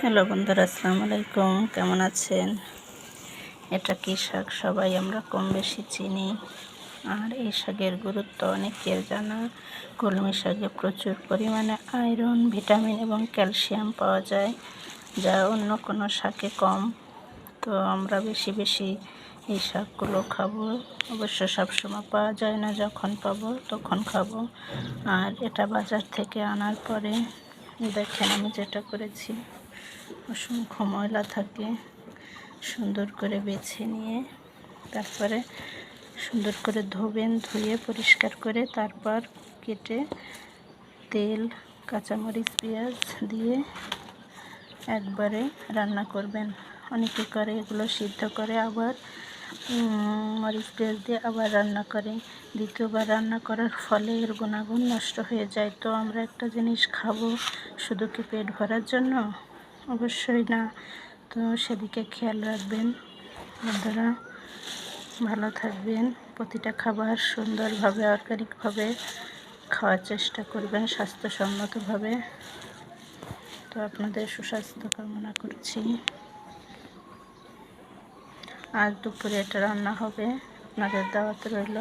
Hello বন্ধুরা, আসসালামু আলাইকুম। কেমন আছেন? এটা কি শাক সবাই আমরা কম বেশি চিনি। আর এই শাকের গুরুত্ব অনেকের জানা। কলমি শাকে প্রচুর পরিমাণে আয়রন, ভিটামিন এবং ক্যালসিয়াম পাওয়া যায়, যা অন্য কোনো শাকে কম। তো আমরা বেশি বেশি এই শাকগুলো খাবো। অবশ্য সবসময় পাওয়া যায় না, যখন পাবো তখন খাবো। আর এটা বাজার থেকে আনার পরে দেখেন আমি যেটা করেছি, অসংখ্য ময়লা থাকে, সুন্দর করে বেছে নিয়ে তারপরে সুন্দর করে ধোবেন, ধুয়ে পরিষ্কার করে তারপর কেটে তেল, কাঁচামরিচ, পেঁয়াজ দিয়ে একবারে রান্না করবেন। অনেকে করে এগুলো সিদ্ধ করে আবার মরিচ পেঁয়াজ দিয়ে আবার রান্না করে। দ্বিতীয়বার রান্না করার ফলে এর গুণাগুণ নষ্ট হয়ে যায়। তো আমরা একটা জিনিস খাবো শুধু কি পেট ভরার জন্য? অবশ্যই না। তো সেদিকে খেয়াল রাখবেন। বন্ধুরা ভালো থাকবেন। প্রতিটা খাবার সুন্দরভাবে, অর্গানিকভাবে খাওয়ার চেষ্টা করবেন, স্বাস্থ্যসম্মতভাবে। তো আপনাদের সুস্বাস্থ্য কামনা করছি। আজ দুপুরে এটা রান্না হবে, আপনাদের দাওয়াত রইল।